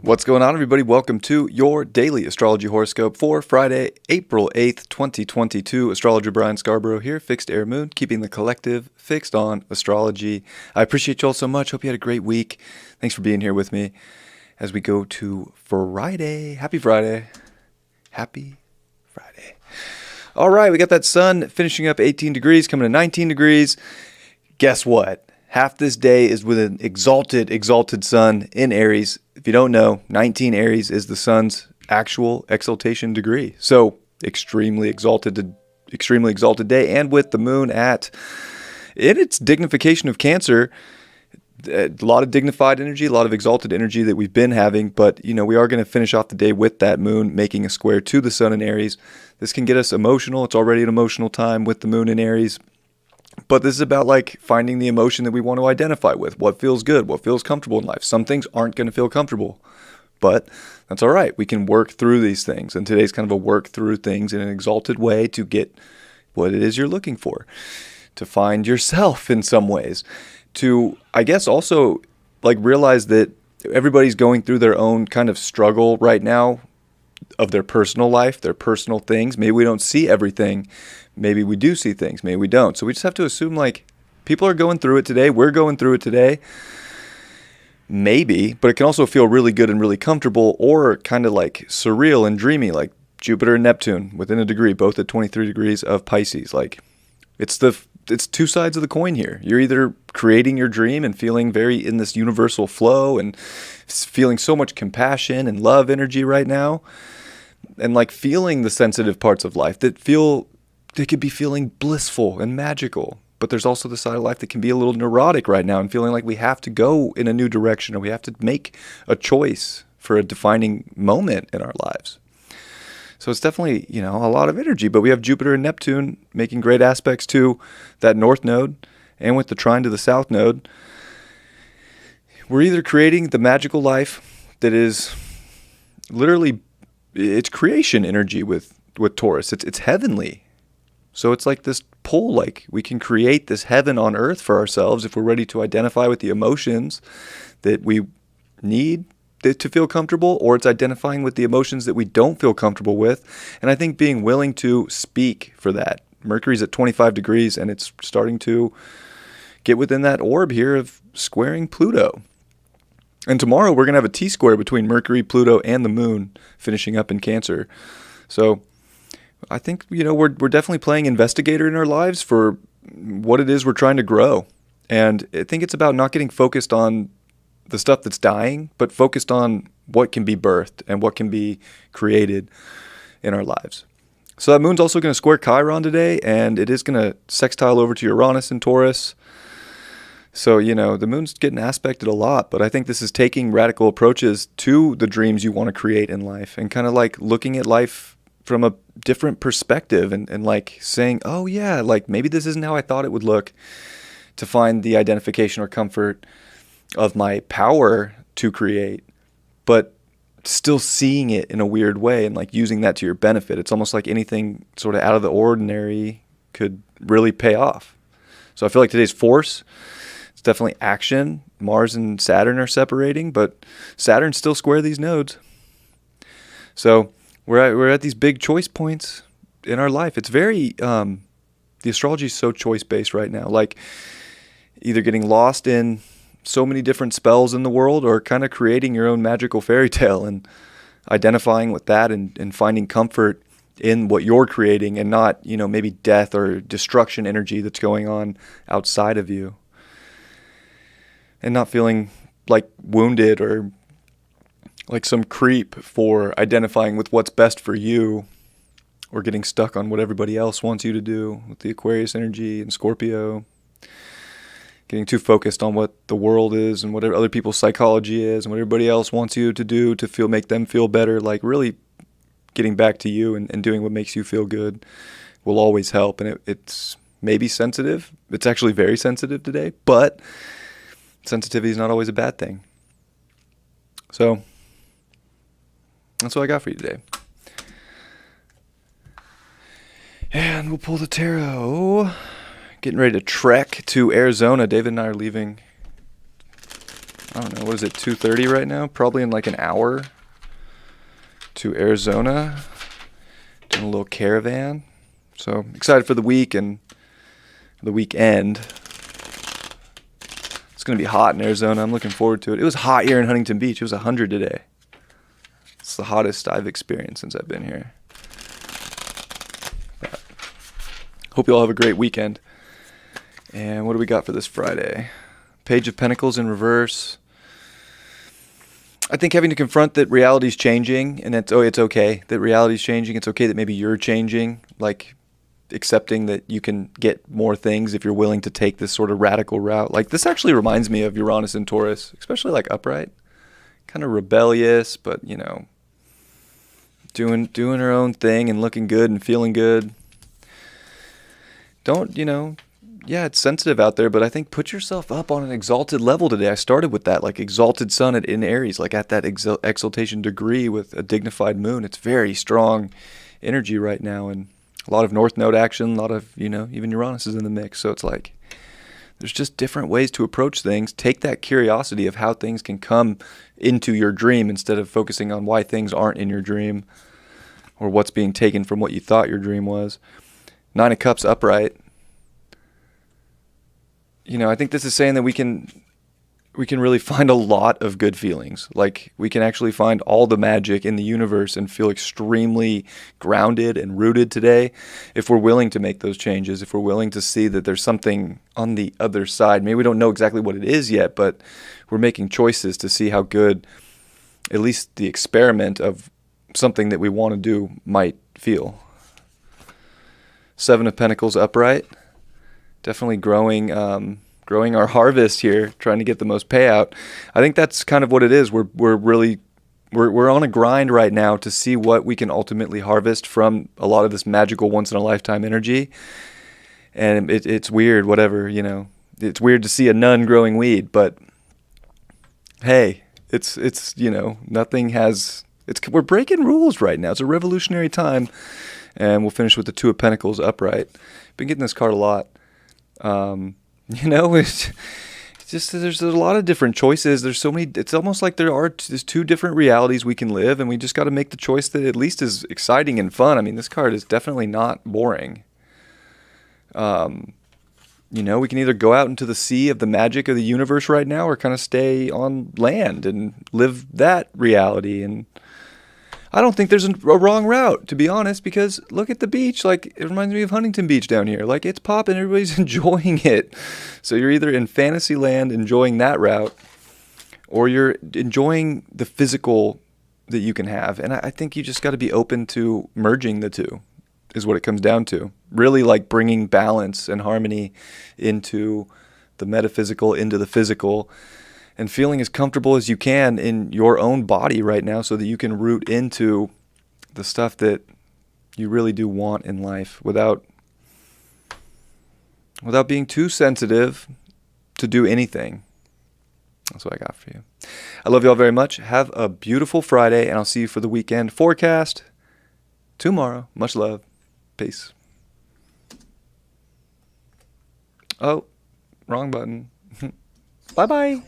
What's going on, everybody? Welcome to your daily astrology horoscope for Friday, April 8th, 2022. Astrologer Brian Scarborough here, Fixed Air Moon, keeping the collective fixed on astrology. I appreciate you all so much. Hope you had a great week. Thanks for being here with me as we go to Friday. Happy Friday. Happy Friday. All right, we got that sun finishing up 18 degrees, coming to 19 degrees. Guess what? Half this day is with an exalted sun in Aries. If you don't know, 19 Aries is the sun's actual exaltation degree. So extremely exalted day. And with the moon in its dignification of Cancer, a lot of dignified energy, a lot of exalted energy that we've been having. But, we are going to finish off the day with that moon making a square to the sun in Aries. This can get us emotional. It's already an emotional time with the moon in Aries. But this is about finding the emotion that we want to identify with. What feels good? What feels comfortable in life? Some things aren't going to feel comfortable, but that's all right. We can work through these things. And today's kind of a work through things in an exalted way to get what it is you're looking for, to find yourself in some ways, to, I guess, also realize that everybody's going through their own kind of struggle right now of their personal life, their personal things. Maybe we don't see everything. Maybe we do see things. Maybe we don't. So we just have to assume people are going through it today. We're going through it today. Maybe, but it can also feel really good and really comfortable, or kind of surreal and dreamy, like Jupiter and Neptune within a degree, both at 23 degrees of Pisces. It's two sides of the coin here. You're either creating your dream and feeling very in this universal flow and feeling so much compassion and love energy right now, and feeling the sensitive parts of life that they could be feeling blissful and magical. But there's also the side of life that can be a little neurotic right now and feeling like we have to go in a new direction, or we have to make a choice for a defining moment in our lives. So it's definitely, a lot of energy. But we have Jupiter and Neptune making great aspects to that north node, and with the trine to the south node, we're either creating the magical life that is literally, it's creation energy with Taurus. It's heavenly. So it's this pull, we can create this heaven on earth for ourselves if we're ready to identify with the emotions that we need to feel comfortable, or it's identifying with the emotions that we don't feel comfortable with. And I think being willing to speak for that. Mercury's at 25 degrees, and it's starting to get within that orb here of squaring Pluto. And tomorrow we're going to have a T-square between Mercury, Pluto, and the moon finishing up in Cancer. So I think, we're definitely playing investigator in our lives for what it is we're trying to grow. And I think it's about not getting focused on the stuff that's dying, but focused on what can be birthed and what can be created in our lives. So that moon's also going to square Chiron today, and it is going to sextile over to Uranus in Taurus. So, the moon's getting aspected a lot, but I think this is taking radical approaches to the dreams you want to create in life, and kind of looking at life from a different perspective, and saying, oh yeah, maybe this isn't how I thought it would look, to find the identification or comfort of my power to create, but still seeing it in a weird way and using that to your benefit. It's almost like anything sort of out of the ordinary could really pay off. So I feel like today's force, it's definitely action. Mars and Saturn are separating, but Saturn still square these nodes. So we're at these big choice points in our life. It's very, the astrology is so choice-based right now. Either getting lost in so many different spells in the world, or kind of creating your own magical fairy tale and identifying with that and finding comfort in what you're creating, and not, maybe death or destruction energy that's going on outside of you. And not feeling wounded or some creep for identifying with what's best for you, or getting stuck on what everybody else wants you to do with the Aquarius energy and Scorpio. Getting too focused on what the world is and what other people's psychology is and what everybody else wants you to do to make them feel better. Really getting back to you and doing what makes you feel good will always help. And it's maybe sensitive. It's actually very sensitive today, but sensitivity is not always a bad thing. So that's what I got for you today. And we'll pull the tarot. Getting ready to trek to Arizona. David and I are leaving I don't know, what is it, 2:30 right now? Probably in like an hour to Arizona, doing a little caravan. So excited for the week and the weekend. It's going to be hot in Arizona. I'm looking forward to it. It was hot here in Huntington Beach. It was 100 today. It's the hottest I've experienced since I've been here. But hope you all have a great weekend. And what do we got for this Friday? Page of Pentacles in reverse. I think having to confront that reality's changing, and it's okay that reality's changing. It's okay that maybe you're changing, like accepting that you can get more things if you're willing to take this sort of radical route. Like, this actually reminds me of Uranus and Taurus, especially like upright. Kind of rebellious, but, you know, doing her own thing and looking good and feeling good. Don't, you know, yeah, it's sensitive out there, but I think put yourself up on an exalted level today. I started with that, like exalted sun in Aries, like at that exaltation degree with a dignified moon. It's very strong energy right now, and a lot of North Node action, a lot of, you know, even Uranus is in the mix. So it's like there's just different ways to approach things. Take that curiosity of how things can come into your dream instead of focusing on why things aren't in your dream or what's being taken from what you thought your dream was. 9 of Cups upright. You know, I think this is saying that we can really find a lot of good feelings. Like, we can actually find all the magic in the universe and feel extremely grounded and rooted today if we're willing to make those changes, if we're willing to see that there's something on the other side. Maybe we don't know exactly what it is yet, but we're making choices to see how good at least the experiment of something that we want to do might feel. 7 of Pentacles upright. Definitely growing our harvest here, trying to get the most payout. I think that's kind of what it is. We're on a grind right now to see what we can ultimately harvest from a lot of this magical once in a lifetime energy. And it's weird, whatever, you know. It's weird to see a nun growing weed, but hey, it's you know, we're breaking rules right now. It's a revolutionary time. And we'll finish with the 2 of Pentacles upright. Been getting this card a lot. You know, it's just, there's a lot of different choices. There's so many, it's almost like there's 2 different realities we can live, and we just got to make the choice that at least is exciting and fun. I mean, this card is definitely not boring. You know, we can either go out into the sea of the magic of the universe right now or kind of stay on land and live that reality. And I don't think there's a wrong route, to be honest, because look at the beach. Like, it reminds me of Huntington Beach down here. Like, it's popping. Everybody's enjoying it. So you're either in fantasy land enjoying that route, or you're enjoying the physical that you can have. And I think you just got to be open to merging the two is what it comes down to. Really, like, bringing balance and harmony into the metaphysical, into the physical, and feeling as comfortable as you can in your own body right now so that you can root into the stuff that you really do want in life without being too sensitive to do anything. That's what I got for you. I love you all very much. Have a beautiful Friday, and I'll see you for the weekend forecast tomorrow. Much love. Peace. Oh, wrong button. Bye-bye.